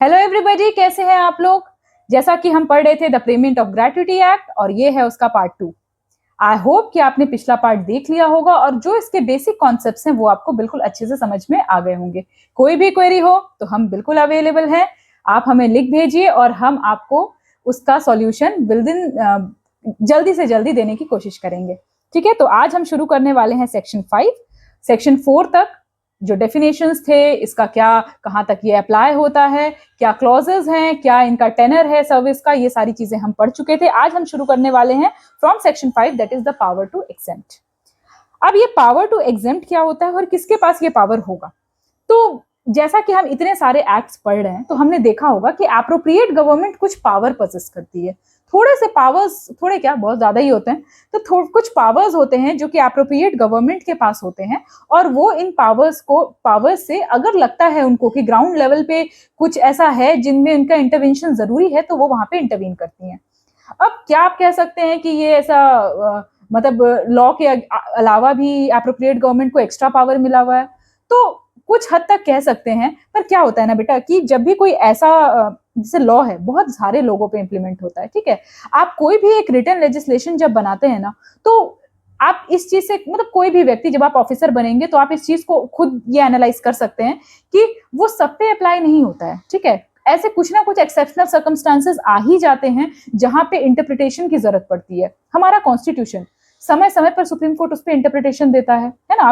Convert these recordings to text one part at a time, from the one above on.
Hello everybody, कैसे हैं आप लोग। जैसा कि हम पढ़ रहे थे the payment of gratuity act और ये है उसका पार्ट 2। आई होप कि आपने पिछला पार्ट देख लिया होगा और जो इसके बेसिक कॉन्सेप्ट्स हैं वो आपको बिल्कुल अच्छे से समझ में आ गए होंगे। कोई भी क्वेरी हो तो हम बिल्कुल अवेलेबल हैं, आप हमें लिख भेजिए और हम आपको उसका सॉल्यूशन जल्दी से जल्दी देने की कोशिश करेंगे। ठीक है, तो आज हम शुरू करने वाले हैं सेक्शन 5। सेक्शन 4 तक जो डेफिनेशंस थे, इसका क्या कहाँ तक ये अप्लाई होता है, क्या क्लॉजेज हैं, क्या इनका टेनर है सर्विस का, ये सारी चीजें हम पढ़ चुके थे। आज हम शुरू करने वाले हैं from section 5, that is the power to exempt. अब ये पावर टू एग्जेम्प्ट क्या होता है और किसके पास ये पावर होगा। तो जैसा कि हम इतने सारे एक्ट्स पढ़ रहे हैं तो हमने देखा होगा कि एप्रोप्रिएट गवर्नमेंट कुछ पावर पोजेस करती है। थोड़े से पावर्स, थोड़े क्या बहुत ज्यादा ही होते हैं, तो कुछ पावर्स होते हैं जो कि एप्रोप्रिएट गवर्नमेंट के पास होते हैं और वो इन पावर्स से अगर लगता है उनको कि ग्राउंड लेवल पे कुछ ऐसा है जिनमें उनका इंटरवेंशन जरूरी है तो वो वहां पे इंटरवीन करती हैं। अब क्या आप कह सकते हैं कि ये ऐसा मतलब लॉ के अलावा भी एप्रोप्रिएट गवर्नमेंट को एक्स्ट्रा पावर मिला हुआ है, तो कुछ हद तक कह सकते हैं। पर क्या होता है ना बेटा कि जब भी कोई ऐसा जैसे लॉ है बहुत सारे लोगों पे इंप्लीमेंट होता है, ठीक है। आप कोई भी एक रिटन लेजिस्लेशन जब बनाते हैं ना, तो आप इस चीज से मतलब कोई भी व्यक्ति जब आप ऑफिसर बनेंगे तो आप इस चीज को खुद ये एनालाइज कर सकते हैं कि वो सब पे अप्लाई नहीं होता है, ठीक है। ऐसे कुछ ना कुछ एक्सेप्शनल सर्कमस्टांसेस आ ही जाते हैं जहां पे इंटरप्रिटेशन की जरूरत पड़ती है। हमारा कॉन्स्टिट्यूशन समय समय पर सुप्रीम कोर्ट उस पर इंटरप्रिटेशन देता है ना।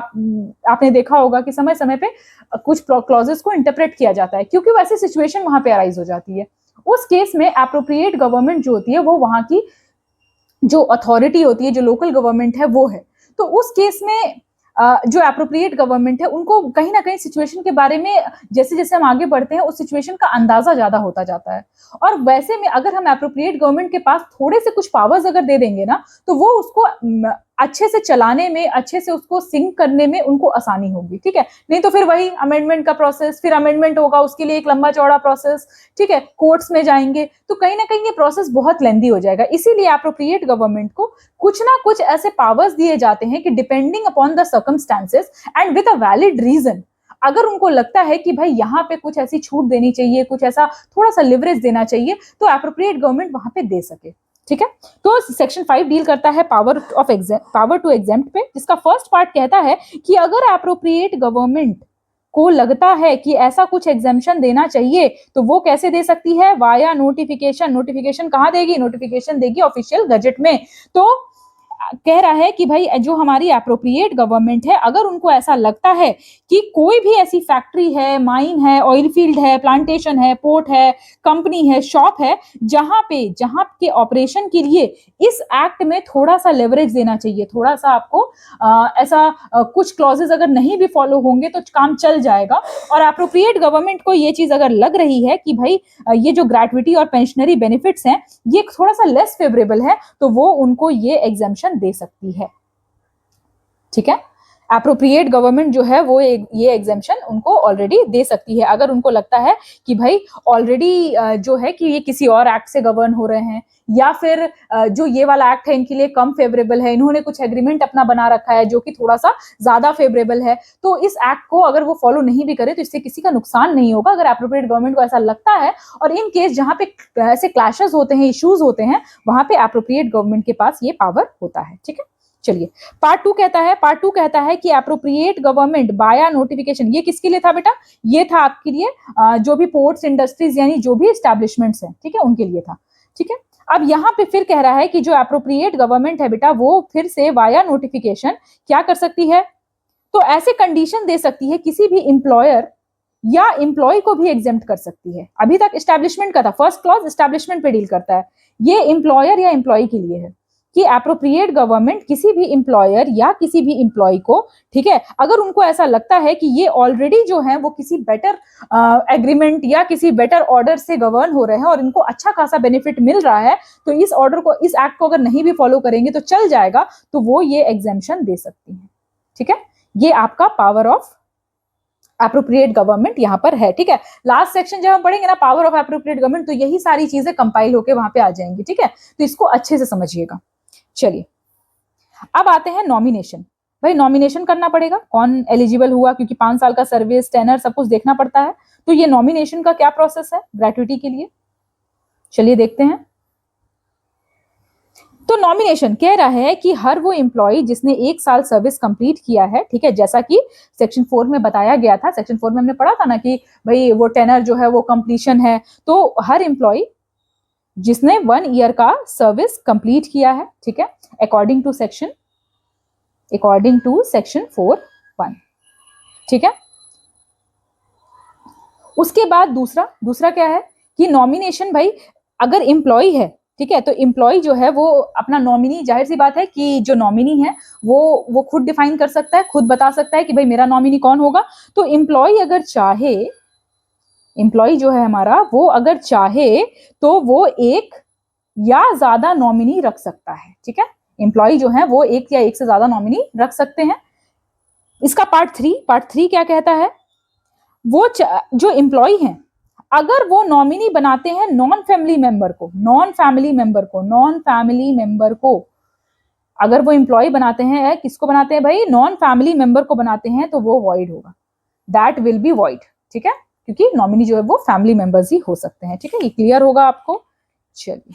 आपने देखा होगा कि समय समय पे कुछ क्लॉजेस को इंटरप्रेट किया जाता है क्योंकि वैसी सिचुएशन वहां पे अराइज हो जाती है। उस केस में एप्रोप्रिएट गवर्नमेंट जो होती है वो वहां की जो अथॉरिटी होती है, जो लोकल गवर्नमेंट है वो है। तो उस केस में जो एप्रोप्रिएट गवर्नमेंट है उनको कहीं ना कहीं सिचुएशन के बारे में जैसे जैसे हम आगे बढ़ते हैं उस सिचुएशन का अंदाजा ज्यादा होता जाता है। और वैसे में अगर हम एप्रोप्रिएट गवर्नमेंट के पास थोड़े से कुछ पावर्स अगर दे देंगे ना, तो वो उसको अच्छे से चलाने में, अच्छे से उसको सिंक करने में उनको आसानी होगी, ठीक है। नहीं तो फिर वही अमेंडमेंट का प्रोसेस, फिर अमेंडमेंट होगा, उसके लिए एक लंबा चौड़ा प्रोसेस, ठीक है, कोर्ट्स में जाएंगे, तो कहीं ना कहीं ये प्रोसेस बहुत लेंदी हो जाएगा। इसीलिए एप्रोप्रिएट गवर्नमेंट को कुछ ना कुछ ऐसे पावर्स दिए जाते हैं कि depending upon the circumstances and with a valid reason, अगर उनको लगता है कि भाई यहाँ पे कुछ ऐसी छूट देनी चाहिए, कुछ ऐसा थोड़ा सा लिवरेज देना चाहिए, तो एप्रोप्रिएट गवर्नमेंट वहां पे दे सके, ठीक है। तो सेक्शन 5 डील करता है पावर टू एग्जेम्प्ट पे, जिसका फर्स्ट पार्ट कहता है कि अगर एप्रोप्रिएट गवर्नमेंट को लगता है कि ऐसा कुछ एग्जेम्पशन देना चाहिए तो वो कैसे दे सकती है, वाया नोटिफिकेशन। नोटिफिकेशन कहाँ देगी, नोटिफिकेशन देगी ऑफिशियल गजेट में। तो कह रहा है कि भाई जो हमारी एप्रोप्रिएट गवर्नमेंट है, अगर उनको ऐसा लगता है कि कोई भी ऐसी फैक्ट्री है, माइन है, ऑयल फील्ड है, प्लांटेशन है, पोर्ट है, कंपनी है, शॉप है, जहां के ऑपरेशन के लिए इस एक्ट में थोड़ा सा लेवरेज देना चाहिए, थोड़ा सा आपको कुछ क्लॉजेस अगर नहीं भी फॉलो होंगे तो काम चल जाएगा। और एप्रोप्रिएट गवर्नमेंट को ये चीज अगर लग रही है कि भाई ये जो ग्रेट्युटी और पेंशनरी बेनिफिट्स हैं ये थोड़ा सा लेस फेवरेबल है, तो वो उनको ये एग्जेम्पशन दे सकती है, ठीक है। एप्रोप्रिएट गवर्नमेंट जो है वो ये एग्जेम्पशन उनको ऑलरेडी दे सकती है अगर उनको लगता है कि भाई ऑलरेडी जो है कि ये किसी और एक्ट से गवर्न हो रहे हैं, या फिर जो ये वाला एक्ट है इनके लिए कम फेवरेबल है, इन्होंने कुछ एग्रीमेंट अपना बना रखा है जो कि थोड़ा सा ज्यादा फेवरेबल है, तो इस एक्ट को अगर वो फॉलो नहीं भी करे तो इससे किसी का नुकसान नहीं होगा। अगर एप्रोप्रिएट गवर्नमेंट को ऐसा लगता है, और इन केस जहां पे ऐसे क्लैशेस होते हैं, इश्यूज होते हैं, वहां पे एप्रोप्रिएट गवर्नमेंट के पास ये पावर होता है, ठीक है। चलिए, पार्ट टू कहता है कि एप्रोप्रिएट गवर्नमेंट बाया नोटिफिकेशन, ये किसके लिए था बेटा, ये था आपके लिए जो भी पोर्ट्स, इंडस्ट्रीज यानी जो भी एस्टैब्लिशमेंट्स हैं, ठीक है, उनके लिए था, ठीक है। अब यहाँ पे फिर कह रहा है कि जो एप्रोप्रिएट गवर्नमेंट है बेटा वो फिर से वाया नोटिफिकेशन क्या कर सकती है, तो ऐसे कंडीशन दे सकती है किसी भी इंप्लॉयर या इंप्लॉय को भी एग्जेम्प्ट कर सकती है। अभी तक एस्टैब्लिशमेंट का था, फर्स्ट क्लॉज एस्टैब्लिशमेंट पे डील करता है, ये इंप्लॉयर या इंप्लॉय के लिए है कि एप्रोप्रिएट गवर्नमेंट किसी भी इंप्लॉयर या किसी भी इंप्लॉय को, ठीक है, अगर उनको ऐसा लगता है कि ये ऑलरेडी जो है वो किसी बेटर एग्रीमेंट या किसी बेटर ऑर्डर से गवर्न हो रहे हैं और इनको अच्छा खासा बेनिफिट मिल रहा है, तो इस ऑर्डर को, इस एक्ट को अगर नहीं भी फॉलो करेंगे तो चल जाएगा, तो वो ये एग्जेम्पशन दे सकती है, ठीक है। ये आपका पावर ऑफ एप्रोप्रिएट गवर्नमेंट यहां पर है, ठीक है। लास्ट सेक्शन जब हम पढ़ेंगे ना पावर ऑफ एप्रोप्रिएट गवर्नमेंट, तो यही सारी चीजें कंपाइल होकर वहां पे आ जाएंगी, ठीक है। तो इसको अच्छे से समझिएगा। चलिए, अब आते हैं नॉमिनेशन। भाई नॉमिनेशन करना पड़ेगा, कौन एलिजिबल हुआ, क्योंकि 5 साल का सर्विस, टेनर, सब कुछ देखना पड़ता है। तो ये नॉमिनेशन का क्या प्रोसेस है ग्रेट्युटी के लिए, चलिए देखते हैं। तो नॉमिनेशन कह रहा है कि हर वो एम्प्लॉय जिसने 1 साल सर्विस कंप्लीट किया है, ठीक है, जैसा कि सेक्शन 4 में बताया गया था, सेक्शन 4 में हमने पढ़ा था ना कि भाई वो टेनर जो है वो कंप्लीशन है, तो हर एम्प्लॉय जिसने 1 ईयर का सर्विस कंप्लीट किया है, ठीक है, अकॉर्डिंग टू सेक्शन 4(1), ठीक है। उसके बाद दूसरा क्या है कि नॉमिनेशन, भाई अगर एम्प्लॉय है, ठीक है, तो एम्प्लॉय जो है वो अपना नॉमिनी, जाहिर सी बात है कि जो नॉमिनी है वो खुद डिफाइन कर सकता है, खुद बता सकता है कि भाई मेरा नॉमिनी कौन होगा। तो एम्प्लॉय अगर चाहे, एम्प्लॉय जो है हमारा, वो अगर चाहे तो वो एक या ज्यादा नॉमिनी रख सकता है, ठीक है। एम्प्लॉय जो है वो एक या एक से ज्यादा नॉमिनी रख सकते हैं। इसका पार्ट 3 क्या कहता है, वो जो एम्प्लॉय हैं अगर वो नॉमिनी बनाते हैं नॉन फैमिली मेंबर को, अगर वो एम्प्लॉय बनाते हैं, किसको बनाते हैं भाई, नॉन फैमिली मेंबर को बनाते हैं, तो वो वॉइड होगा, दैट विल बी वॉइड, ठीक है, क्योंकि नॉमिनी जो है वो फैमिली मेंबर्स ही हो सकते हैं, ठीक है। ये क्लियर होगा आपको। चलिए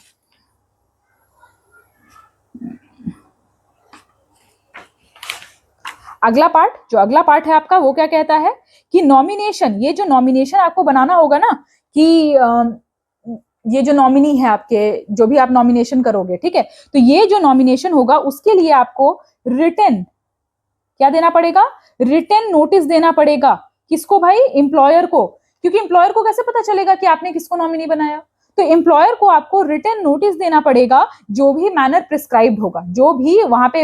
अगला पार्ट है आपका, वो क्या कहता है कि नॉमिनेशन, ये जो नॉमिनेशन आपको बनाना होगा ना, कि ये जो नॉमिनी है आपके, जो भी आप नॉमिनेशन करोगे, ठीक है, तो ये जो नॉमिनेशन होगा उसके लिए आपको रिटन क्या देना पड़ेगा, रिटन नोटिस देना पड़ेगा। किसको भाई, एम्प्लॉयर को, क्योंकि एम्प्लॉयर को कैसे पता चलेगा कि आपने किसको नॉमिनी बनाया, तो एम्प्लॉयर को आपको रिटन नोटिस देना पड़ेगा, जो भी मैनर प्रिस्क्राइब्ड होगा, जो भी वहां पे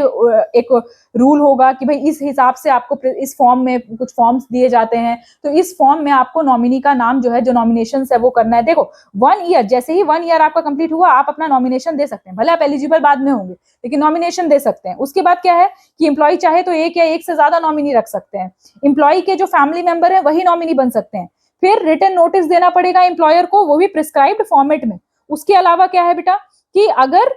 एक रूल होगा कि भाई इस हिसाब से आपको इस फॉर्म में कुछ फॉर्म्स दिए जाते हैं, तो इस फॉर्म में आपको नॉमिनी का नाम जो है, जो नॉमिनेशन है वो करना है। देखो 1 ईयर, जैसे ही 1 ईयर आपका कंप्लीट हुआ, आप अपना नॉमिनेशन दे सकते हैं, भले आप एलिजिबल बाद में होंगे, लेकिन नॉमिनेशन दे सकते हैं। उसके बाद क्या है कि एम्प्लॉय चाहे तो एक या एक से ज्यादा नॉमिनी रख सकते हैं, एम्प्लॉय के जो फैमिली मेंबर है वही नॉमिनी बन सकते हैं। फिर रिटन नोटिस देना पड़ेगा एम्प्लॉयर को, वो भी प्रिस्क्राइब्ड फॉर्मेट में। उसके अलावा क्या है बेटा कि अगर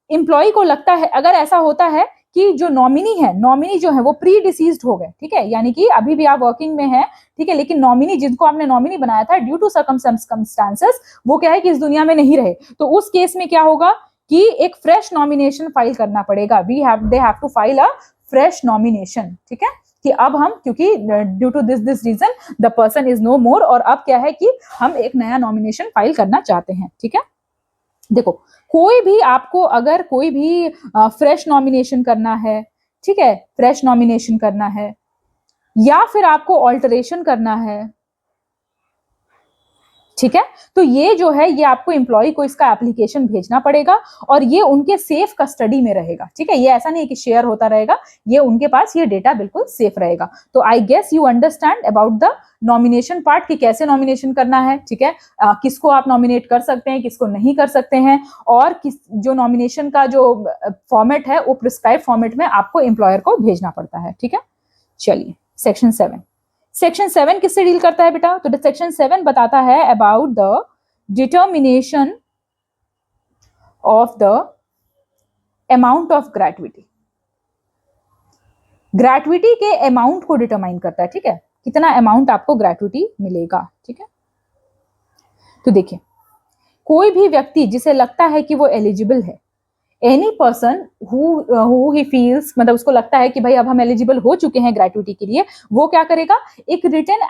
एम्प्लॉय को लगता है, अगर ऐसा होता है कि जो नॉमिनी जो है वो प्री डिसीज्ड हो गए, ठीक है, यानी कि अभी भी आप वर्किंग में है, ठीक है, लेकिन नॉमिनी जिनको आपने नॉमिनी बनाया था ड्यू टू सर्कमस्टेंसेस वो क्या है कि इस दुनिया में नहीं रहे, तो उस केस में क्या होगा कि एक फ्रेश नॉमिनेशन फाइल करना पड़ेगा। They have to file a fresh nomination, ठीक है, कि अब हम, क्योंकि due to this reason the person is no more, और अब क्या है कि हम एक नया नॉमिनेशन फाइल करना चाहते हैं, ठीक है। देखो कोई भी आपको अगर कोई भी फ्रेश नॉमिनेशन करना है, ठीक है, फ्रेश नॉमिनेशन करना है या फिर आपको ऑल्टरेशन करना है, ठीक है, तो ये जो है ये आपको एम्प्लॉय को इसका एप्लीकेशन भेजना पड़ेगा और ये उनके सेफ कस्टडी में रहेगा, ठीक है, ये ऐसा नहीं कि शेयर होता रहेगा, ये उनके पास ये डेटा बिल्कुल सेफ रहेगा। तो I guess you understand about the nomination part कि कैसे नॉमिनेशन करना है, ठीक है, किसको आप नॉमिनेट कर सकते हैं, किसको नहीं कर सकते हैं, और किस जो नॉमिनेशन का जो फॉर्मेट है वो प्रिस्क्राइब फॉर्मेट में आपको एम्प्लॉयर को भेजना पड़ता है, ठीक है। चलिए सेक्शन 7 किससे डील करता है बेटा, तो सेक्शन 7 बताता है about the determination of the amount of gratuity. Gratuity के अमाउंट को डिटरमाइन करता है, ठीक है, कितना अमाउंट आपको ग्रेट्युटी मिलेगा, ठीक है। तो देखिए कोई भी व्यक्ति जिसे लगता है कि वो एलिजिबल है, any person who he feels, मतलब उसको लगता है कि भाई अब हम एलिजिबल हो चुके हैं ग्रेट्युटी के लिए, वो क्या करेगा, एक रिटन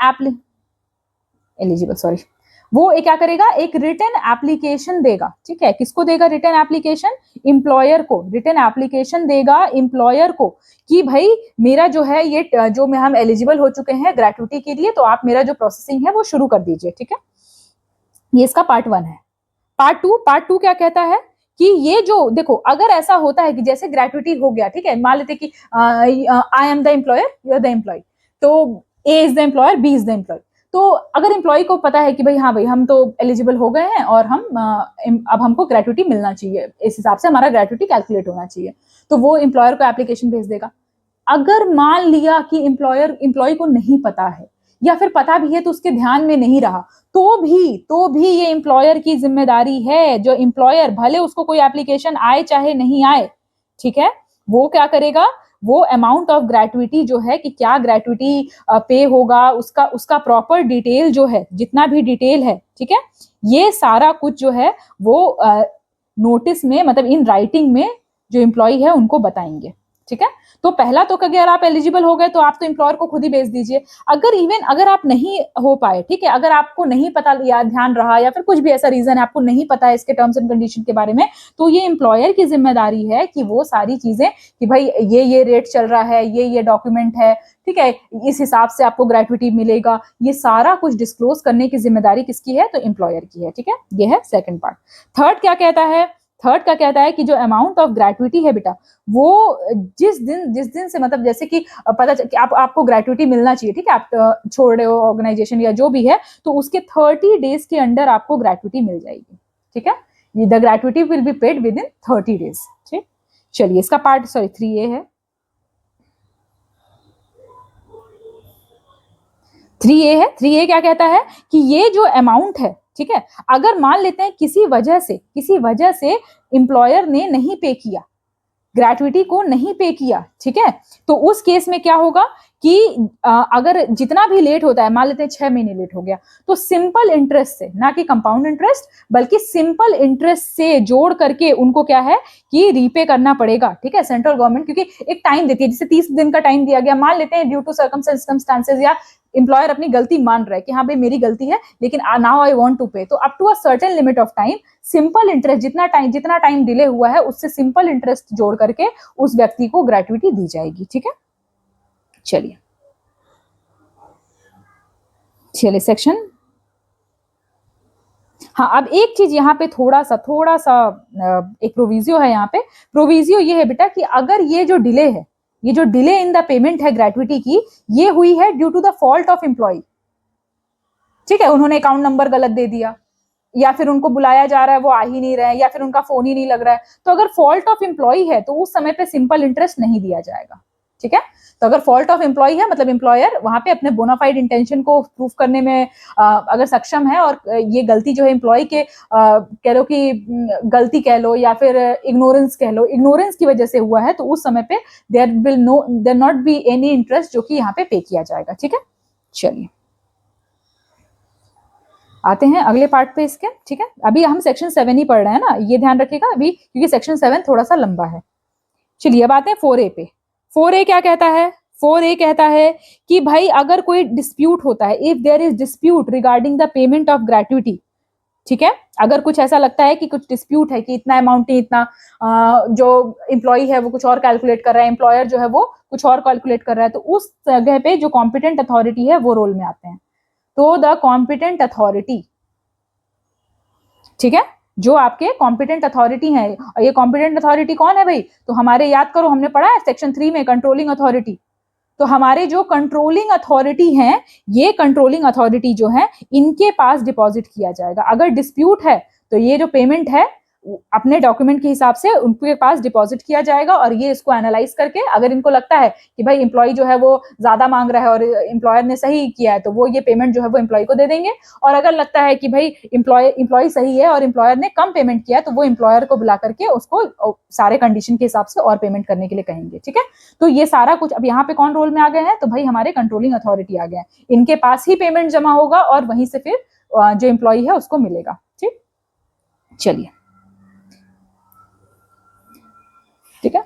वो एक क्या करेगा, एक रिटन एप्लीकेशन देगा, ठीक है, किसको देगा रिटन एप्लीकेशन, एम्प्लॉयर को रिटन एप्लीकेशन देगा एम्प्लॉयर को कि भाई मेरा जो है ये जो में हम एलिजिबल हो चुके हैं ग्रेट्युटी के लिए, तो आप मेरा जो प्रोसेसिंग है वो शुरू कर दीजिए, ठीक है। ये इसका पार्ट 1 है। पार्ट टू क्या कहता है कि ये जो देखो अगर ऐसा होता है कि जैसे ग्रेट्युटी हो गया, ठीक है, मान लेते कि I am the employer, you are the employee, तो A is the employer, B is the employee, तो अगर एम्प्लॉय को पता है कि भाई हाँ भाई हम तो एलिजिबल हो गए हैं और हम अब हमको ग्रेट्युटी मिलना चाहिए, इस हिसाब से हमारा ग्रेट्युटी कैलकुलेट होना चाहिए, तो वो एम्प्लॉयर को एप्लीकेशन भेज देगा। अगर मान लिया कि एम्प्लॉय को नहीं पता है या फिर पता भी है तो उसके ध्यान में नहीं रहा, तो भी ये एम्प्लॉयर की जिम्मेदारी है, जो एम्प्लॉयर भले उसको कोई एप्लीकेशन आए चाहे नहीं आए, ठीक है, वो क्या करेगा, वो अमाउंट ऑफ ग्रेट्युटी जो है कि क्या ग्रेट्युटी पे होगा, उसका प्रॉपर डिटेल जो है, जितना भी डिटेल है, ठीक है, ये सारा कुछ जो है वो नोटिस में, मतलब इन राइटिंग में जो एम्प्लॉय है उनको बताएंगे, ठीक है। तो पहला तो अगर आप एलिजिबल हो गए तो आप तो एम्प्लॉयर को खुद ही भेज दीजिए। अगर आप नहीं हो पाए, ठीक है, अगर आपको नहीं पता या ध्यान रहा या फिर कुछ भी ऐसा रीजन है आपको नहीं पता है इसके टर्म्स एंड कंडीशन के बारे में, तो ये एम्प्लॉयर की जिम्मेदारी है कि वो सारी चीजें कि भाई ये रेट चल रहा है, ये डॉक्यूमेंट है, ठीक है, इस हिसाब से आपको ग्रेट्युटी मिलेगा, ये सारा कुछ डिस्क्लोज करने की जिम्मेदारी किसकी है, तो एम्प्लॉयर की है, ठीक है। ये है सेकंड पार्ट। थर्ड क्या कहता है कि जो अमाउंट ऑफ ग्रेट्युटी है बेटा, वो जिस दिन से, मतलब जैसे कि पता कि आपको ग्रेट्युटी मिलना चाहिए, ठीक है, आप छोड़ रहे हो ऑर्गेनाइजेशन या जो भी है, तो उसके 30 डेज के अंदर आपको ग्रेट्युटी मिल जाएगी, ठीक है। The gratuity will be paid with in 30 days, ठीक। चलिए इसका पार्ट 3A है। 3A क्या कहता है कि ये जो अमाउंट है, ठीक है, अगर मान लेते हैं किसी वजह से एम्प्लॉयर ने नहीं पे किया, ग्रेट्युटी को नहीं पे किया, ठीक है, तो उस केस में क्या होगा कि अगर जितना भी लेट होता है, मान लेते हैं 6 महीने लेट हो गया, तो सिंपल इंटरेस्ट से, ना कि कंपाउंड इंटरेस्ट बल्कि सिंपल इंटरेस्ट से जोड़ करके उनको क्या है कि रीपे करना पड़ेगा, ठीक है। सेंट्रल गवर्नमेंट क्योंकि एक टाइम देती है, जैसे 30 दिन का टाइम दिया गया, मान लेते हैं ड्यू टू सर्कमस्टेंसेस या एम्प्लॉयर अपनी गलती मान रहा है कि हाँ भाई मेरी गलती है लेकिन now I want to pay, तो up to a certain limit of time simple interest, जितना टाइम डिले हुआ है उससे सिंपल इंटरेस्ट जोड़ करके उस व्यक्ति को ग्रेट्युटी दी जाएगी, ठीक है। चलिए सेक्शन, हाँ, अब एक चीज यहाँ पे थोड़ा सा एक प्रोविजियो है यहाँ पे। प्रोविजियो ये है बेटा कि अगर ये जो डिले इन द पेमेंट है ग्रेट्युटी की, ये हुई है due to the fault of employ, ठीक है, उन्होंने अकाउंट नंबर गलत दे दिया, या फिर उनको बुलाया जा रहा है वो आ ही नहीं रहे हैं, या फिर उनका फोन ही नहीं लग रहा है, तो अगर फॉल्ट ऑफ एम्प्लॉय है तो उस समय पे सिंपल इंटरेस्ट नहीं दिया जाएगा, ठीक है। तो अगर फॉल्ट ऑफ एम्प्लॉय है मतलब एम्प्लॉयर वहां पे अपने बोनाफाइड इंटेंशन को प्रूफ करने में अगर सक्षम है, और ये गलती जो है एम्प्लॉय के कह लो कि गलती कह लो या फिर इग्नोरेंस कह लो, इग्नोरेंस की वजह से हुआ है, तो उस समय पे there not be any interest जो कि यहाँ पे किया जाएगा, ठीक है। चलिए आते हैं अगले पार्ट पे इसके, ठीक है। अभी हम सेक्शन 7 ही पढ़ रहे हैं ना, ये ध्यान रखिएगा अभी, क्योंकि सेक्शन 7 थोड़ा सा लंबा है। चलिए अब आते हैं 4A पे। 4A क्या कहता है? 4A कहता है कि भाई अगर कोई डिस्प्यूट होता है, if there is dispute regarding the payment of gratuity, ठीक है, अगर कुछ ऐसा लगता है कि कुछ डिस्प्यूट है कि इतना अमाउंट नहीं, इतना जो एम्प्लॉय है वो कुछ और कैलकुलेट कर रहा है, एम्प्लॉयर जो है वो कुछ और कैलकुलेट कर रहा है, तो उस जगह पे जो कॉम्पिटेंट अथॉरिटी है वो रोल में आते हैं। तो द कॉम्पिटेंट अथॉरिटी, ठीक है, जो आपके कॉम्पिटेंट अथॉरिटी है, और ये कॉम्पिटेंट अथॉरिटी कौन है भाई? तो हमारे, याद करो हमने पढ़ा है सेक्शन 3 में कंट्रोलिंग अथॉरिटी। तो हमारे जो कंट्रोलिंग अथॉरिटी हैं, ये कंट्रोलिंग अथॉरिटी जो है इनके पास डिपॉजिट किया जाएगा। अगर डिस्प्यूट है तो ये जो पेमेंट है अपने डॉक्यूमेंट के हिसाब से उनके पास डिपॉजिट किया जाएगा, और ये इसको एनालाइज करके अगर इनको लगता है कि भाई एम्प्लॉय जो है वो ज्यादा मांग रहा है और एम्प्लॉयर ने सही किया है, तो वो ये पेमेंट जो है वो एम्प्लॉय को दे देंगे। और अगर लगता है कि भाई एम्प्लॉय सही है और एम्प्लॉयर ने कम पेमेंट किया है, तो वो एम्प्लॉयर को बुला करके उसको सारे कंडीशन के हिसाब से और पेमेंट करने के लिए कहेंगे, ठीक है। तो ये सारा कुछ, अब यहाँ पे कौन रोल में आ गए हैं? तो भाई हमारे कंट्रोलिंग अथॉरिटी आ गए हैं, इनके पास ही पेमेंट जमा होगा और वहीं से फिर जो एम्प्लॉय है उसको मिलेगा, ठीक। चलिए ठीक है,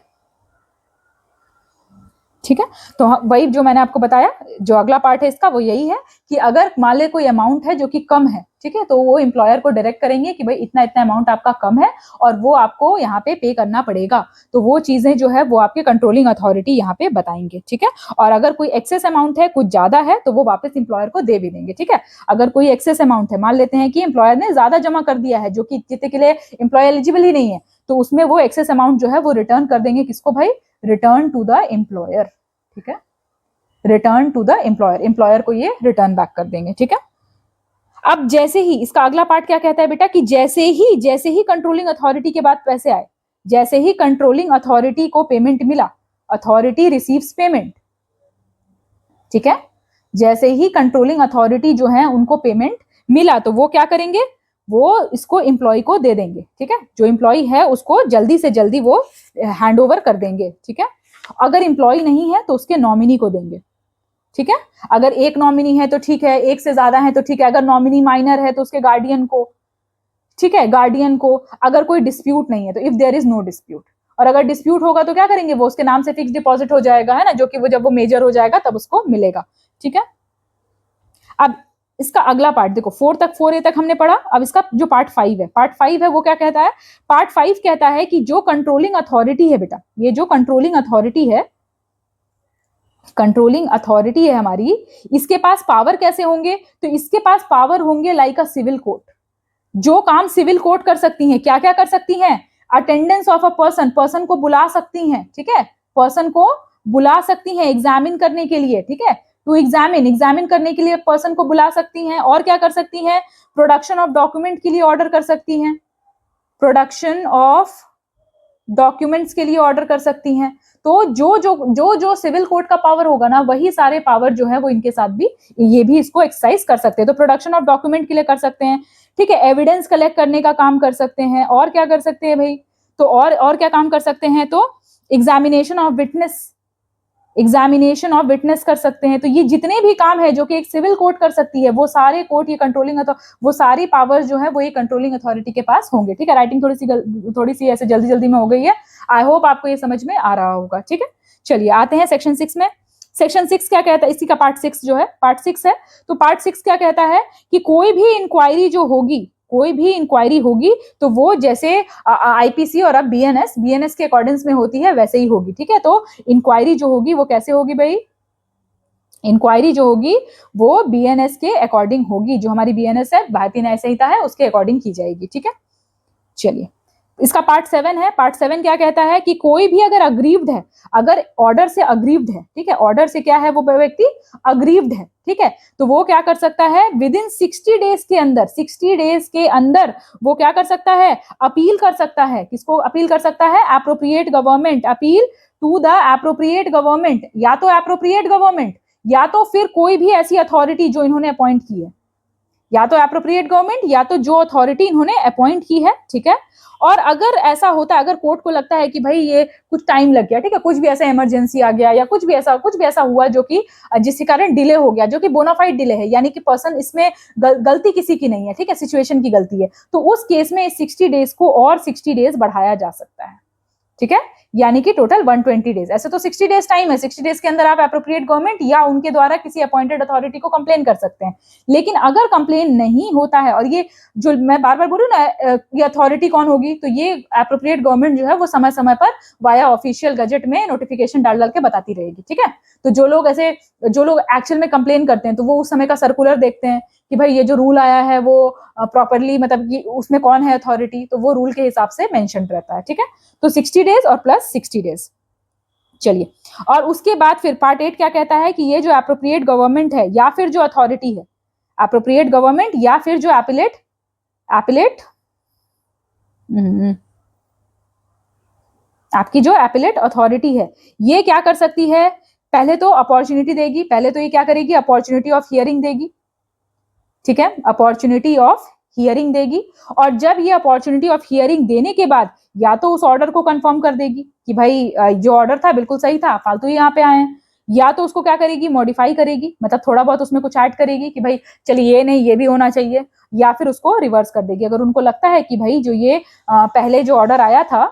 ठीक है। तो वही जो मैंने आपको बताया, जो अगला पार्ट है इसका वो यही है कि अगर मान ले कोई अमाउंट है जो कि कम है, ठीक है, तो वो एम्प्लॉयर को डायरेक्ट करेंगे कि भाई इतना इतना अमाउंट आपका कम है और वो आपको यहाँ पे करना पड़ेगा। तो वो चीजें जो है वो आपके कंट्रोलिंग अथॉरिटी यहाँ पे बताएंगे, ठीक है। और अगर कोई एक्सेस अमाउंट है, कुछ ज्यादा है, तो वो वापस एम्प्लॉयर को दे भी देंगे, ठीक है। अगर कोई एक्सेस अमाउंट है, मान लेते हैं कि एम्प्लॉयर ने ज्यादा जमा कर दिया है जो कि जितने के लिए एम्प्लॉय एलिजिबल ही नहीं है, तो उसमें वो एक्सेस अमाउंट जो है वो रिटर्न कर देंगे किसको भाई? रिटर्न टू द एम्प्लॉयर, ठीक है, return to the employer, employer को ये रिटर्न बैक कर देंगे, ठीक है। अब जैसे ही इसका अगला पार्ट क्या कहता है बेटा कि जैसे ही कंट्रोलिंग अथॉरिटी के बाद पैसे आए, जैसे ही कंट्रोलिंग अथॉरिटी को पेमेंट मिला, अथॉरिटी रिसीव्स पेमेंट, ठीक है, जैसे ही कंट्रोलिंग अथॉरिटी जो है उनको पेमेंट मिला, तो वो क्या करेंगे? वो इसको एम्प्लॉय को दे देंगे, ठीक है, जो एम्प्लॉय है उसको जल्दी से जल्दी वो हैंड ओवर कर देंगे, ठीक है। अगर एम्प्लॉय नहीं है तो उसके नॉमिनी को देंगे, ठीक है। अगर एक नॉमिनी है तो ठीक है, एक से ज्यादा है तो ठीक है, अगर नॉमिनी माइनर है तो उसके गार्डियन को, ठीक है, गार्डियन को। अगर कोई डिस्प्यूट नहीं है तो if there is no dispute, और अगर डिस्प्यूट होगा तो क्या करेंगे, वो उसके नाम से फिक्स डिपॉजिट हो जाएगा, है ना, जो कि वो जब वो मेजर हो जाएगा तब उसको मिलेगा, ठीक है। अब इसका अगला पार्ट देखो, 4A तक हमने पढ़ा। अब इसका जो पार्ट 5 है, पार्ट 5 है वो क्या कहता है, पार्ट 5 कहता है कि जो कंट्रोलिंग अथॉरिटी है बेटा, ये जो कंट्रोलिंग अथॉरिटी है, कंट्रोलिंग अथॉरिटी है हमारी, इसके पास पावर कैसे होंगे, तो इसके पास पावर होंगे लाइक अ सिविल कोर्ट। जो काम सिविल कोर्ट कर सकती हैं, क्या क्या कर सकती हैं, attendance of a person, person को बुला सकती हैं, ठीक है, पर्सन को बुला सकती हैं एग्जामिन करने के लिए, ठीक है, टू एग्जामिन, एग्जामिन करने के लिए पर्सन को बुला सकती हैं। और क्या कर सकती हैं, प्रोडक्शन ऑफ डॉक्यूमेंट के लिए ऑर्डर कर सकती हैं, प्रोडक्शन ऑफ डॉक्यूमेंट्स के लिए ऑर्डर कर सकती हैं। तो जो जो जो जो सिविल कोर्ट का पावर होगा ना, वही सारे पावर जो है वो इनके साथ भी, ये भी इसको एक्सरसाइज कर सकते हैं। तो प्रोडक्शन ऑफ डॉक्यूमेंट के लिए कर सकते हैं, ठीक है, एविडेंस कलेक्ट करने का काम कर सकते हैं। और क्या कर सकते हैं भाई, तो और क्या काम कर सकते हैं, तो examination of witness, examination of witness कर सकते हैं। तो ये जितने भी काम है जो कि एक सिविल कोर्ट कर सकती है, वो सारे कोर्ट, ये कंट्रोलिंग, वो सारी पावर्स जो है वो ये कंट्रोलिंग अथॉरिटी के पास होंगे, ठीक है। राइटिंग थोड़ी सी ऐसे जल्दी जल्दी में हो गई है, आई होप आपको ये समझ में आ रहा होगा, ठीक है। चलिए आते हैं सेक्शन 6 में। सेक्शन 6 क्या कहता है, इसी का पार्ट 6 जो है, पार्ट 6 है। तो पार्ट 6 क्या कहता है कि कोई भी इंक्वायरी जो होगी, कोई भी इंक्वायरी होगी तो वो जैसे आईपीसी और अब बीएनएस के अकॉर्डिंग्स में होती है वैसे ही होगी, ठीक है। तो इंक्वायरी जो होगी वो कैसे होगी भाई, इंक्वायरी जो होगी वो बीएनएस के अकॉर्डिंग होगी, जो हमारी बीएनएस है, भारतीय न्याय संहिता है, उसके अकॉर्डिंग की जाएगी, ठीक है। चलिए इसका पार्ट 7 है। पार्ट 7 क्या कहता है कि कोई भी अगर अग्रीव्ड है, अगर ऑर्डर से अग्रीव्ड है, ठीक है, ऑर्डर से क्या है, वो व्यक्ति अग्रीव्ड है, ठीक है, तो वो क्या कर सकता है, विद इन 60 डेज के अंदर, 60 डेज के अंदर वो क्या कर सकता है, अपील कर सकता है। किसको अपील कर सकता है, appropriate government, appeal to the appropriate government, या तो एप्रोप्रिएट गवर्नमेंट या तो फिर कोई भी ऐसी अथॉरिटी जो इन्होंने अपॉइंट की है, या तो एप्रोप्रिएट गवर्नमेंट या तो जो अथॉरिटी इन्होंने अपॉइंट की है, ठीक है। और अगर ऐसा होता है, अगर कोर्ट को लगता है कि भाई ये कुछ टाइम लग गया, ठीक है, कुछ भी ऐसा इमरजेंसी आ गया या कुछ भी ऐसा हुआ जो कि जिसके कारण डिले हो गया, जो कि बोनाफाइड डिले है, यानी कि पर्सन इसमें गलती किसी की नहीं है, ठीक है, सिचुएशन की गलती है, तो उस केस में 60 डेज को और 60 डेज बढ़ाया जा सकता है, ठीक है, यानी कि टोटल 120 डेज। ऐसे तो 60 डेज टाइम है, 60 डेज के अंदर आप एप्रोप्रिएट गवर्नमेंट या उनके द्वारा किसी अपॉइंटेड अथॉरिटी को कंप्लेन कर सकते हैं। लेकिन अगर कंप्लेन नहीं होता है, और ये जो मैं बार बार बोल रही हूँ ना, ये अथॉरिटी कौन होगी, तो ये एप्रोप्रिएट गवर्नमेंट जो है वो समय समय पर वाया ऑफिशियल गजेट में नोटिफिकेशन डाल के बताती रहेगी, ठीक है। तो जो लोग एक्चुअल में कंप्लेन करते हैं तो वो उस समय का सर्कुलर देखते हैं कि भाई ये जो रूल आया है वो प्रॉपरली, मतलब कि उसमें कौन है अथॉरिटी, तो वो रूल के हिसाब से मेंशन रहता है, ठीक है। तो 60 डेज और प्लस 60 डेज। चलिए, और उसके बाद फिर पार्ट 8 क्या कहता है कि ये जो एप्रोप्रिएट गवर्नमेंट है या फिर जो अथॉरिटी है, एप्रोप्रिएट गवर्नमेंट या फिर जो एपिलेट आपकी जो एपिलेट अथॉरिटी है, ये क्या कर सकती है, पहले तो अपॉर्चुनिटी देगी, पहले तो ये क्या करेगी, अपॉर्चुनिटी ऑफ हियरिंग देगी, ठीक है, अपॉर्चुनिटी ऑफ हियरिंग देगी। और जब ये अपॉर्चुनिटी ऑफ हियरिंग देने के बाद या तो उस ऑर्डर को कंफर्म कर देगी कि भाई जो ऑर्डर था बिल्कुल सही था, फालतू यहाँ पे आए हैं, या तो उसको क्या करेगी, मॉडिफाई करेगी, मतलब थोड़ा बहुत उसमें कुछ ऐड करेगी कि भाई चलिए ये नहीं, ये भी होना चाहिए, या फिर उसको रिवर्स कर देगी। अगर उनको लगता है कि भाई जो ये पहले जो ऑर्डर आया था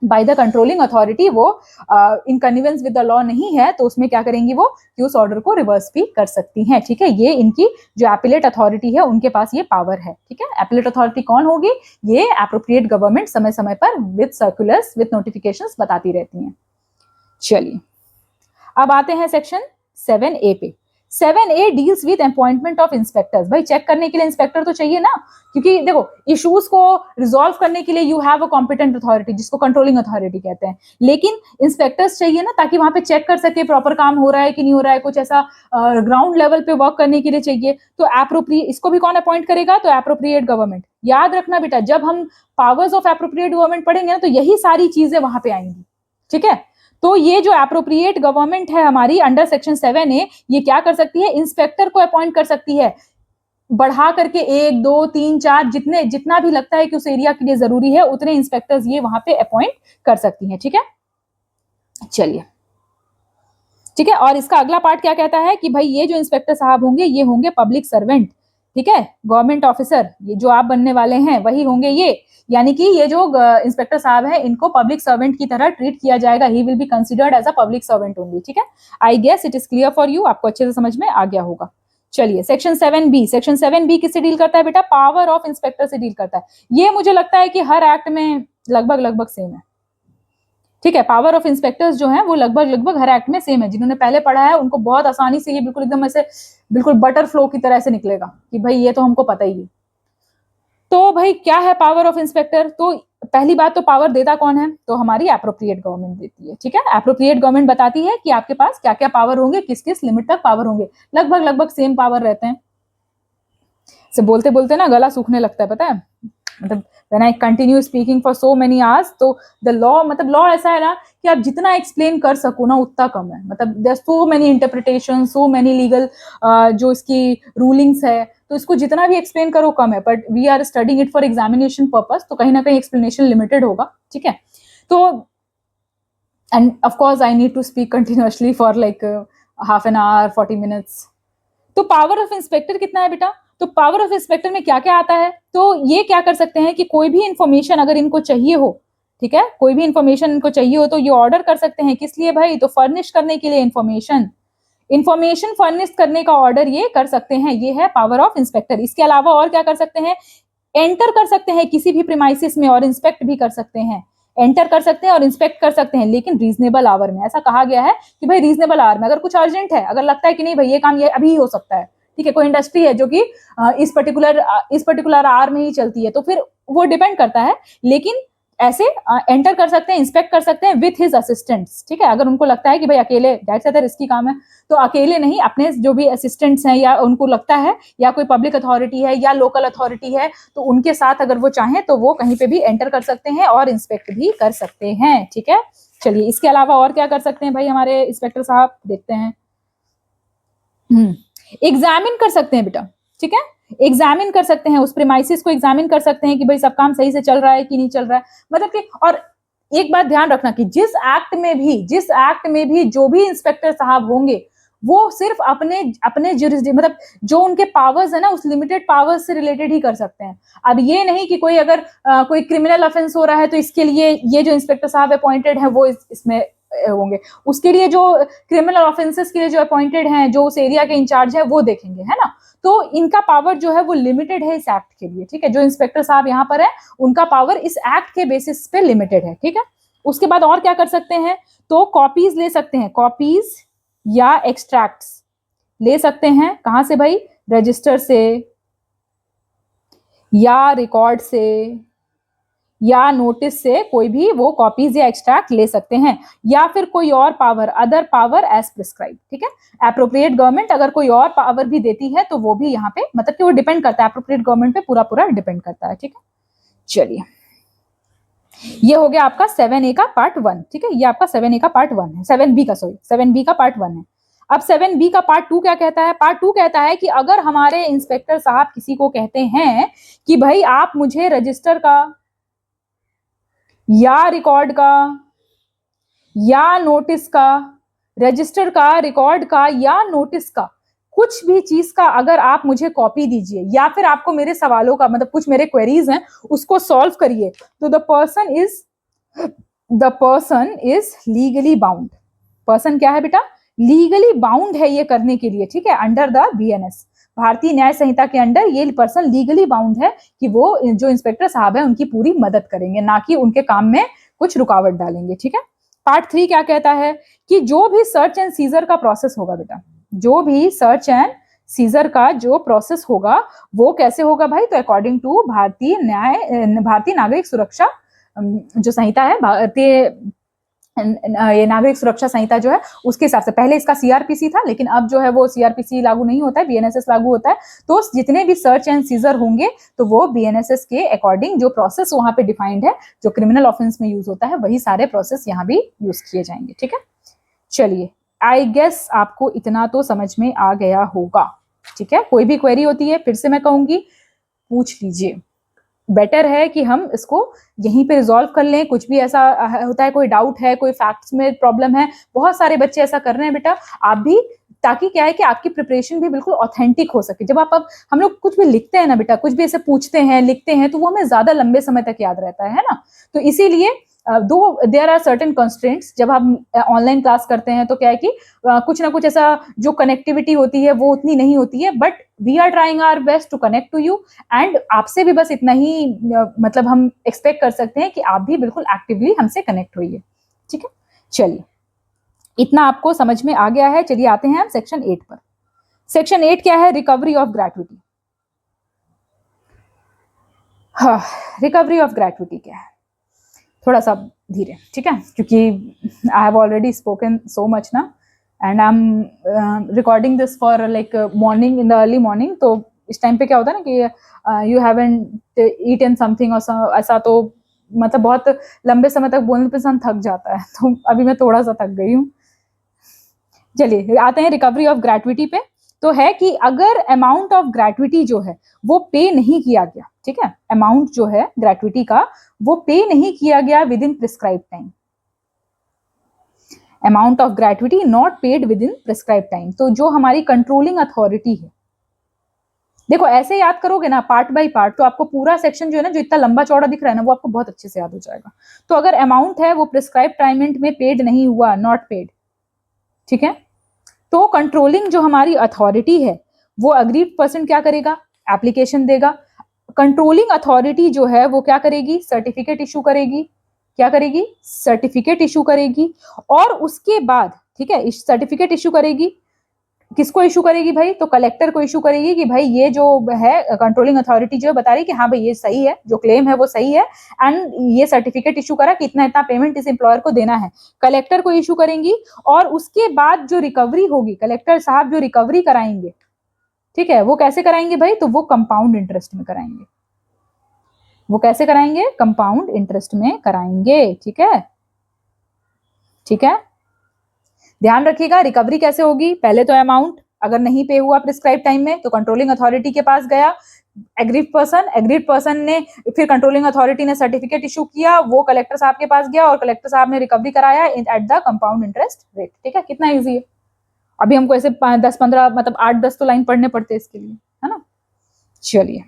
बाय द कंट्रोलिंग अथॉरिटी वो इन कन्वीनियंस विद द लॉ नहीं है, तो उसमें क्या करेंगी वो कि उस ऑर्डर को रिवर्स भी कर सकती हैं, ठीक है। ये इनकी जो एपिलेट अथॉरिटी है उनके पास ये पावर है, ठीक है। एपिलेट अथॉरिटी कौन होगी, ये एप्रोप्रिएट गवर्नमेंट समय समय पर विद सर्कुलर्स विद नोटिफिकेशंस बताती रहती हैं। चलिए अब आते हैं सेक्शन 7A पे। 7A deals with appointment of inspectors. भाई चेक करने के लिए इंस्पेक्टर तो चाहिए ना, क्योंकि देखो इश्यूज को रिजॉल्व करने के लिए you have a competent authority जिसको कंट्रोलिंग अथॉरिटी कहते हैं, लेकिन इंस्पेक्टर्स चाहिए ना ताकि वहां पे चेक कर सके प्रॉपर काम हो रहा है कि नहीं हो रहा है, कुछ ऐसा ग्राउंड लेवल पे वर्क करने के लिए चाहिए। तो एप्रोप्रिएट, इसको भी कौन अपॉइंट करेगा, तो एप्रोप्रिएट गवर्नमेंट। याद रखना बेटा, जब हम पावर्स ऑफ एप्रोप्रिएट गवर्नमेंट पढ़ेंगे ना तो यही सारी चीजें वहां पे आएंगी, ठीक है। तो ये जो एप्रोप्रिएट गवर्नमेंट है हमारी अंडर सेक्शन 7A, ये क्या कर सकती है, इंस्पेक्टर को अपॉइंट कर सकती है, बढ़ा करके 1 2 3 4 जितना भी लगता है कि उस एरिया के लिए जरूरी है उतने इंस्पेक्टर्स ये वहां पे अपॉइंट कर सकती हैं, ठीक है। चलिए, ठीक है। और इसका अगला पार्ट क्या कहता है कि भाई ये जो इंस्पेक्टर साहब होंगे ये होंगे पब्लिक सर्वेंट, ठीक है, गवर्नमेंट ऑफिसर, ये जो आप बनने वाले हैं वही होंगे ये, यानी कि ये जो इंस्पेक्टर साहब है इनको पब्लिक सर्वेंट की तरह ट्रीट किया जाएगा, he will be considered as a public servant only, ठीक है। I guess it is clear for you, आपको अच्छे से समझ में आ गया होगा। चलिए, सेक्शन 7B, सेक्शन 7B किससे डील करता है बेटा? पावर ऑफ इंस्पेक्टर से डील करता है। ये मुझे लगता है कि हर एक्ट में लगभग लगभग सेम है, ठीक है। पावर ऑफ इंस्पेक्टर्स जो है वो लगभग लगभग हर एक्ट में सेम है। जिन्होंने पहले पढ़ा है उनको बहुत आसानी से ये बिल्कुल एकदम ऐसे बिल्कुल बटर फ्लो की तरह से निकलेगा कि भाई ये तो हमको पता ही है। तो भाई क्या है पावर ऑफ इंस्पेक्टर? तो पहली बात तो पावर देता कौन है? तो हमारी एप्रोप्रिएट गवर्नमेंट देती है, ठीक है। एप्रोप्रिएट गवर्नमेंट बताती है कि आपके पास क्या क्या पावर होंगे, किस किस लिमिट तक पावर होंगे, लगभग लगभग सेम पावर रहते हैं। से बोलते बोलते ना गला सूखने लगता है, पता है, मतलब when I continue speaking for so many hours, तो the law, मतलब लॉ ऐसा है ना कि आप जितना एक्सप्लेन कर सको ना उतना कम है। मतलब there are so many interpretations, so many legal जो इसकी रूलिंग्स है, तो इसको जितना भी एक्सप्लेन करो कम है। But we are studying it for examination purpose, तो कहीं ना कहीं एक्सप्लेनेशन लिमिटेड होगा, ठीक है। तो end of course I need to speak continuously for like half an hour 40 minutes. तो पावर ऑफ इंस्पेक्टर कितना है बेटा? तो पावर ऑफ इंस्पेक्टर में क्या क्या आता है? तो ये क्या कर सकते हैं कि कोई भी इंफॉर्मेशन अगर इनको चाहिए हो, ठीक है, कोई भी इंफॉर्मेशन इनको चाहिए हो तो ये ऑर्डर कर सकते हैं। किस लिए भाई? तो फर्निश करने के लिए, इंफॉर्मेशन फर्निश करने का ऑर्डर ये कर सकते हैं। ये है पावर ऑफ इंस्पेक्टर। इसके अलावा और क्या कर सकते हैं? एंटर कर सकते हैं किसी भी प्रीमाइसिस में और इंस्पेक्ट भी कर सकते हैं। एंटर कर सकते हैं और इंस्पेक्ट कर सकते हैं, लेकिन रीजनेबल आवर में। ऐसा कहा गया है कि भाई रीजनेबल आवर में, अगर कुछ अर्जेंट है, अगर लगता है कि नहीं भाई ये काम ये अभी ही हो सकता है, ठीक है, कोई इंडस्ट्री है जो कि इस पर्टिकुलर आवर में ही चलती है, तो फिर वो डिपेंड करता है। लेकिन ऐसे एंटर कर सकते हैं, इंस्पेक्ट कर सकते हैं विथ हिज असिस्टेंट्स, ठीक है। अगर उनको लगता है कि भाई अकेले दैट्स अ रिस्की काम है, तो अकेले नहीं, अपने जो भी असिस्टेंट्स हैं या उनको लगता है, या कोई पब्लिक अथॉरिटी है या लोकल अथॉरिटी है, तो उनके साथ अगर वो चाहें तो वो कहीं पे भी एंटर कर सकते हैं और इंस्पेक्ट भी कर सकते हैं, ठीक है। चलिए, इसके अलावा और क्या कर सकते हैं भाई हमारे इंस्पेक्टर साहब? देखते हैं। एग्जामिन कर सकते हैं बेटा, ठीक है, एग्जामिन कर सकते हैं, उस प्रीमाइसिस को एग्जामिन कर सकते हैं कि भाई सब काम सही से चल रहा है कि नहीं चल रहा है। मतलब कि, और एक बात ध्यान रखना कि जिस एक्ट में भी जो भी इंस्पेक्टर साहब होंगे वो सिर्फ अपने मतलब जो उनके पावर्स है ना उस लिमिटेड पावर्स से रिलेटेड ही कर सकते हैं। अब ये नहीं कि कोई अगर कोई क्रिमिनल ऑफेंस हो रहा है तो इसके लिए ये जो इंस्पेक्टर साहब अपॉइंटेड है वो इसमें होंगे, उसके लिए जो क्रिमिनल ऑफेंसेस के लिए जो अपॉइंटेड हैं, जो उस एरिया के इंचार्ज है वो देखेंगे, है ना। तो इनका पावर जो है वो लिमिटेड है इस एक्ट के लिए, ठीक है। जो इंस्पेक्टर साहब यहाँ पर है उनका पावर इस एक्ट के बेसिस पे लिमिटेड है, ठीक है। उसके बाद और क्या कर सकते हैं? तो कॉपीज ले सकते हैं, कॉपीज या एक्सट्रैक्ट्स ले सकते हैं। कहां से भाई? रजिस्टर से या रिकॉर्ड से या नोटिस से कोई भी वो कॉपीज या एक्सट्रैक्ट ले सकते हैं, या फिर कोई और power, other power as prescribe, ठीक है। एप्रोप्रिएट गवर्नमेंट अगर कोई और पावर भी देती है तो वो भी यहाँ पे, मतलब कि वो डिपेंड करता है, एप्रोप्रिएट गवर्नमेंट पे पूरा पूरा डिपेंड करता है, ठीक है। चलिए, ये हो गया आपका 7A का पार्ट 1, ठीक है। ये आपका 7A का पार्ट 1 है, 7B का पार्ट 1 है। अब 7B का पार्ट 2 क्या कहता है? पार्ट 2 कहता है कि अगर हमारे इंस्पेक्टर साहब किसी को कहते हैं कि भाई आप मुझे रजिस्टर का या रिकॉर्ड का या नोटिस का, रजिस्टर का, रिकॉर्ड का या नोटिस का, कुछ भी चीज का अगर आप मुझे कॉपी दीजिए, या फिर आपको मेरे सवालों का, मतलब कुछ मेरे क्वेरीज हैं उसको सॉल्व करिए, तो the person is legally bound. Person क्या है बेटा? लीगली बाउंड है ये करने के लिए, ठीक है, अंडर द BNS, भारतीय न्याय संहिता के अंडर ये पर्सन लीगली बाउंड है कि वो जो इंस्पेक्टर साहब है उनकी पूरी मदद करेंगे, ना कि उनके काम में कुछ रुकावट डालेंगे, ठीक है। पार्ट 3 क्या कहता है कि जो भी सर्च एंड सीजर का प्रोसेस होगा बेटा, जो भी सर्च एंड सीजर का जो प्रोसेस होगा वो कैसे होगा भाई? तो अकॉर्डिंग टू भारतीय नागरिक सुरक्षा जो संहिता है, ये नागरिक सुरक्षा संहिता जो है उसके हिसाब से। पहले इसका CRPC था, लेकिन अब जो है वो CRPC लागू नहीं होता है, BNSS लागू होता है। तो जितने भी सर्च एंड सीजर होंगे तो वो BNSS के अकॉर्डिंग जो प्रोसेस वहां पे डिफाइंड है, जो क्रिमिनल ऑफेंस में यूज होता है, वही सारे प्रोसेस यहाँ भी यूज किए जाएंगे, ठीक है। चलिए, आई गेस आपको इतना तो समझ में आ गया होगा, ठीक है। कोई भी क्वेरी होती है फिर से मैं कहूंगी पूछ लीजिए। बेटर है कि हम इसको यहीं पे रिजॉल्व कर लें। कुछ भी ऐसा होता है, कोई डाउट है, कोई फैक्ट्स में प्रॉब्लम है, बहुत सारे बच्चे ऐसा कर रहे हैं बेटा, आप भी, ताकि क्या है कि आपकी प्रिपरेशन भी बिल्कुल ऑथेंटिक हो सके। जब आप हम लोग कुछ भी लिखते हैं ना बेटा, कुछ भी ऐसे पूछते हैं, लिखते हैं, तो वो हमें ज्यादा लंबे समय तक याद रहता है ना। तो इसीलिए दो देयर आर सर्टेन कंस्ट्रेंट्स, जब हम ऑनलाइन क्लास करते हैं तो क्या है कि कुछ ना कुछ ऐसा जो कनेक्टिविटी होती है वो उतनी नहीं होती है, but we are trying our best to connect to you. And आपसे भी बस इतना ही मतलब हम एक्सपेक्ट कर सकते हैं कि आप भी बिल्कुल एक्टिवली हमसे कनेक्ट होइए। ठीक है, चलिए, इतना आपको समझ में आ गया है। चलिए आते हैं हम सेक्शन 8 पर। सेक्शन 8 क्या है? Recovery of gratuity. हाँ, रिकवरी ऑफ ग्रेट्युटी क्या है? थोड़ा सा धीरे, ठीक है, क्योंकि I have already spoken so much ना, and I am recording this for like morning, in the early morning. तो इस टाइम पे क्या होता है ना कि यू हैवंट ईटन समथिंग और ऐसा, तो मतलब बहुत लंबे समय तक बोलने पे इंसान थक जाता है। तो अभी मैं थोड़ा सा थक गई हूँ। चलिए आते हैं रिकवरी ऑफ ग्रेट्युटी पे। तो है कि अगर अमाउंट ऑफ ग्रेट्युटी जो है वो पे नहीं किया गया, ठीक है, अमाउंट जो है ग्रेट्युटी का वो पे नहीं किया गया with in prescribe time, amount of gratuity not paid with in prescribe time, तो जो हमारी कंट्रोलिंग अथॉरिटी है, देखो ऐसे याद करोगे ना पार्ट बाय पार्ट, तो आपको पूरा सेक्शन जो है ना, जो इतना लंबा चौड़ा दिख रहा है ना, वो आपको बहुत अच्छे से याद हो जाएगा। तो अगर अमाउंट है वो प्रिस्क्राइब टाइम में पेड नहीं हुआ, नॉट पेड, ठीक है, तो कंट्रोलिंग जो हमारी अथॉरिटी है वो अग्रीड पर्सन क्या करेगा? एप्लीकेशन देगा। कंट्रोलिंग अथॉरिटी जो है वो क्या करेगी? सर्टिफिकेट इशू करेगी। क्या करेगी? सर्टिफिकेट इशू करेगी। और उसके बाद, ठीक है, सर्टिफिकेट इशू करेगी, किसको इशू करेगी भाई? तो कलेक्टर को इशू करेगी कि भाई ये जो है कंट्रोलिंग अथॉरिटी जो है बता रही कि हाँ भाई ये सही है, जो क्लेम है वो सही है, एंड ये सर्टिफिकेट इशू करा कि इतना इतना पेमेंट इस एम्प्लॉयर को देना है, कलेक्टर को इशू करेंगी। और उसके बाद जो रिकवरी होगी, कलेक्टर साहब जो रिकवरी कराएंगे, ठीक है, वो कैसे कराएंगे भाई? तो वो कंपाउंड इंटरेस्ट में कराएंगे। वो कैसे कराएंगे? कंपाउंड इंटरेस्ट में कराएंगे। ठीक है, ठीक है, ध्यान रखिएगा। रिकवरी कैसे होगी? पहले तो अमाउंट अगर नहीं पे हुआ प्रिस्क्राइब टाइम में तो कंट्रोलिंग अथॉरिटी के पास गया, एग्रीड पर्सन ने, फिर कंट्रोलिंग अथॉरिटी ने सर्टिफिकेट इशू किया, वो कलेक्टर साहब के पास गया और कलेक्टर साहब ने रिकवरी कराया at the compound interest rate. ठीक है, कितना इजी है। अभी हमको ऐसे 10-15 मतलब 8-10 तो लाइन पढ़ने पड़ते हैं इसके लिए, है ना। चलिए,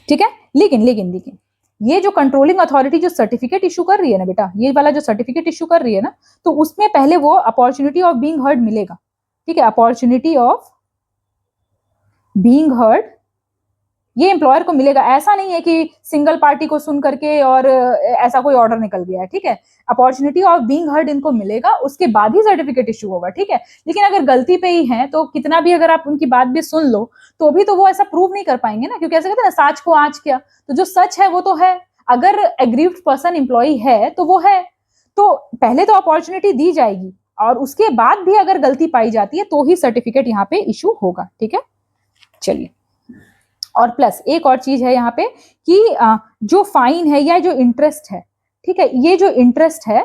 ठीक है, लेकिन लेकिन लेकिन ये जो कंट्रोलिंग अथॉरिटी जो सर्टिफिकेट इशू कर रही है ना बेटा, ये वाला जो सर्टिफिकेट इशू कर रही है ना, तो उसमें पहले वो अपॉर्चुनिटी ऑफ बीइंग हर्ड मिलेगा। ठीक है, अपॉर्चुनिटी ऑफ बीइंग हर्ड ये एम्प्लॉयर को मिलेगा। ऐसा नहीं है कि सिंगल पार्टी को सुन करके और ऐसा कोई ऑर्डर निकल गया है। ठीक है, अपॉर्चुनिटी ऑफ बीइंग हर्ड इनको मिलेगा, उसके बाद ही सर्टिफिकेट इशू होगा। ठीक है, लेकिन अगर गलती पे ही है तो कितना भी अगर आप उनकी बात भी सुन लो तो भी तो वो ऐसा प्रूव नहीं कर पाएंगे ना, क्योंकि ऐसा कहते हैं ना, साच को आंच क्या, तो जो सच है वो तो है। अगर एग्रीव्ड पर्सन एम्प्लॉय है तो वो है, तो पहले तो अपॉर्चुनिटी दी जाएगी और उसके बाद भी अगर गलती पाई जाती है तो ही सर्टिफिकेट यहाँ पे इशू होगा। ठीक है, चलिए, और प्लस एक और चीज है यहाँ पे कि जो फाइन है या जो इंटरेस्ट है, ठीक है, ये जो इंटरेस्ट है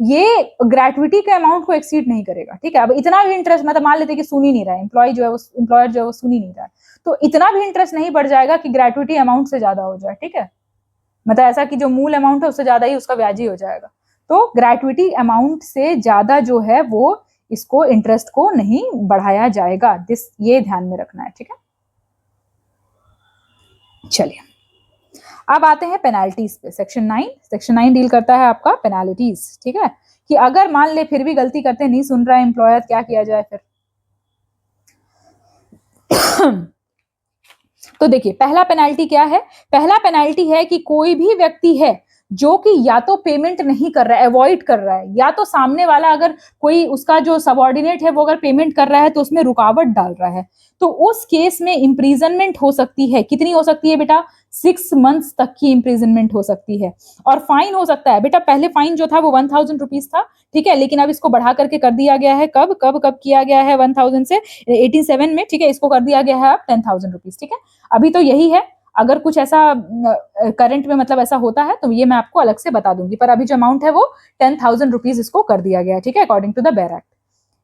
ये ग्रेट्युटी के अमाउंट को एक्सीड नहीं करेगा। ठीक है, अब इतना भी इंटरेस्ट, मतलब मान लेते कि सुन ही नहीं रहा है एम्प्लॉय जो है, वो एम्प्लॉयर जो है वो सुन ही नहीं रहा है, तो इतना भी इंटरेस्ट नहीं बढ़ जाएगा कि ग्रेट्युटी अमाउंट से ज्यादा हो जाए। ठीक है, मतलब ऐसा कि जो मूल अमाउंट है उससे ज्यादा ही उसका ब्याज ही हो जाएगा। तो ग्रेट्युटी अमाउंट से ज्यादा जो है वो इसको इंटरेस्ट को नहीं बढ़ाया जाएगा। ये ध्यान में रखना है। ठीक है, चलिए अब आते हैं पेनाल्टीज पे। सेक्शन 9 डील करता है आपका पेनाल्टीज। ठीक है, कि अगर मान ले फिर भी गलती करते, नहीं सुन रहा है एम्प्लॉयर, क्या किया जाए फिर? तो देखिए पहला पेनाल्टी क्या है? पहला पेनाल्टी है कि कोई भी व्यक्ति है जो कि या तो पेमेंट नहीं कर रहा है, अवॉइड कर रहा है, या तो सामने वाला अगर कोई उसका जो सबऑर्डिनेट है वो अगर पेमेंट कर रहा है तो उसमें रुकावट डाल रहा है, तो उस केस में इंप्रिजनमेंट हो सकती है। कितनी हो सकती है बेटा? 6 मंथ्स तक की इंप्रिजनमेंट हो सकती है। और फाइन हो सकता है बेटा, पहले फाइन जो था वो 1000 रुपीज था, ठीक है, लेकिन अब इसको बढ़ा करके कर दिया गया है। कब कब कब किया गया है? 1000 से 87 में, ठीक है, इसको कर दिया गया है अब 10,000 रुपीज। ठीक है, अभी तो यही है, अगर कुछ ऐसा करंट में मतलब ऐसा होता है तो ये मैं आपको अलग से बता दूंगी, पर अभी जो अमाउंट है वो 10,000 रुपीज इसको कर दिया गया है। ठीक है, अकॉर्डिंग टू द बैर एक्ट।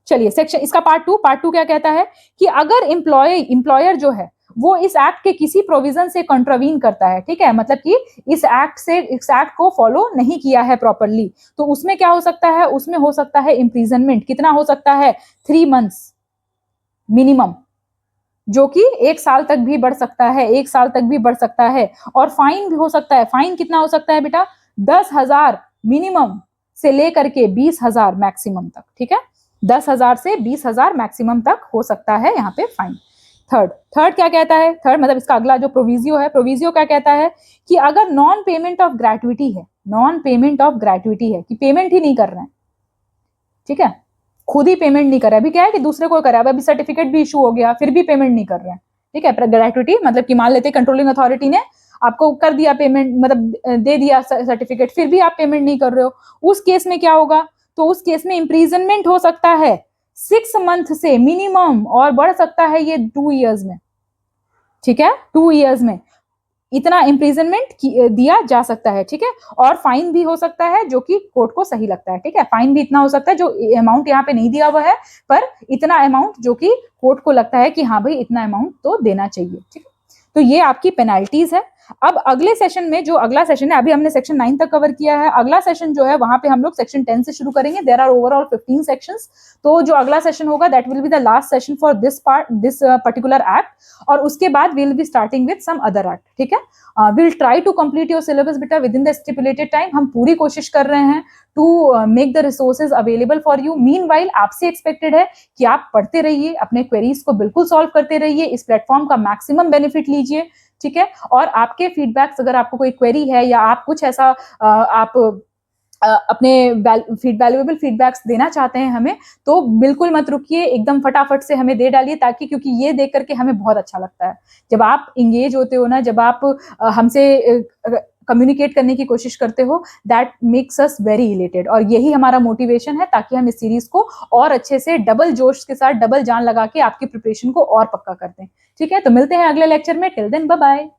चलिए सेक्शन इसका पार्ट 2 क्या कहता है कि अगर एम्प्लॉयर जो है वो इस एक्ट के किसी प्रोविजन से कंट्रावीन करता है, ठीक है, मतलब कि इस एक्ट को फॉलो नहीं किया है प्रॉपरली, तो उसमें क्या हो सकता है, उसमें हो सकता है इम्प्रिजनमेंट। कितना हो सकता है? 3 months मिनिमम, जो कि 1 साल तक भी बढ़ सकता है, 1 साल तक भी बढ़ सकता है। और फाइन भी हो सकता है। फाइन कितना हो सकता है बेटा? 10,000 मिनिमम से लेकर के 20,000 मैक्सिमम तक, ठीक है, 10,000 से 20,000 मैक्सिमम तक हो सकता है यहाँ पे फाइन। थर्ड क्या कहता है? थर्ड मतलब इसका अगला जो प्रोविजियो है, प्रोविजियो क्या कहता है कि अगर नॉन पेमेंट ऑफ ग्रेट्युटी है, नॉन पेमेंट ऑफ ग्रेट्युटी है कि पेमेंट ही नहीं कर रहे हैं, ठीक है, खुद ही पेमेंट नहीं कर रहा है, अभी क्या है कि दूसरे को कर रहा है, अभी सर्टिफिकेट भी इशू हो गया फिर भी पेमेंट नहीं कर रहे हैं, ठीक है, ग्रेट्युटी मतलब कि मान लेते कंट्रोलिंग अथॉरिटी ने आपको कर दिया पेमेंट, मतलब दे दिया सर्टिफिकेट, फिर भी आप पेमेंट नहीं कर रहे हो, उस केस में क्या होगा? तो उस केस में इम्प्रीजनमेंट हो सकता है 6 month से मिनिमम, और बढ़ सकता है ये 2 years में, ठीक है, 2 years में इतना इम्प्रिजनमेंट दिया जा सकता है, ठीक है। और फाइन भी हो सकता है जो कि कोर्ट को सही लगता है, ठीक है, फाइन भी इतना हो सकता है, जो अमाउंट यहाँ पे नहीं दिया हुआ है, पर इतना अमाउंट जो कि कोर्ट को लगता है कि हाँ भाई इतना अमाउंट तो देना चाहिए, ठीक है। तो ये आपकी पेनाल्टीज है। अब अगले सेशन में, जो अगला सेशन है, अभी हमने सेक्शन 9 तक कवर किया है, अगला सेशन जो है वहां पे हम लोग सेक्शन 10 से शुरू करेंगे। There are overall 15 sections. तो जो अगला सेशन होगा that will be the last session for this particular act, और उसके बाद will be starting with some other act, ठीक है। Will try to complete your syllabus बेटा within the stipulated time. हम पूरी कोशिश कर रहे हैं to make the resources available for you. Meanwhile आपसे एक्सपेक्टेड है कि आप पढ़ते रहिए, अपने क्वेरीज को बिल्कुल सॉल्व करते रहिए, इस प्लेटफॉर्म का मैक्सिमम बेनिफिट लीजिए, ठीक है। और आपके फीडबैक्स, अगर आपको कोई क्वेरी है या आप कुछ ऐसा आप अपने वैल्यूएबल फीडबैक्स देना चाहते हैं हमें, तो बिल्कुल मत रुकिए, एकदम फटाफट से हमें दे डालिए, ताकि क्योंकि ये देख करके हमें बहुत अच्छा लगता है जब आप इंगेज होते हो ना, जब आप हमसे कम्युनिकेट करने की कोशिश करते हो, that makes us very elated. और यही हमारा मोटिवेशन है, ताकि हम इस सीरीज को और अच्छे से डबल जोश के साथ, डबल जान लगा के आपकी प्रिपरेशन को और पक्का करते हैं, ठीक है। तो मिलते हैं अगले लेक्चर में। Till then bye bye.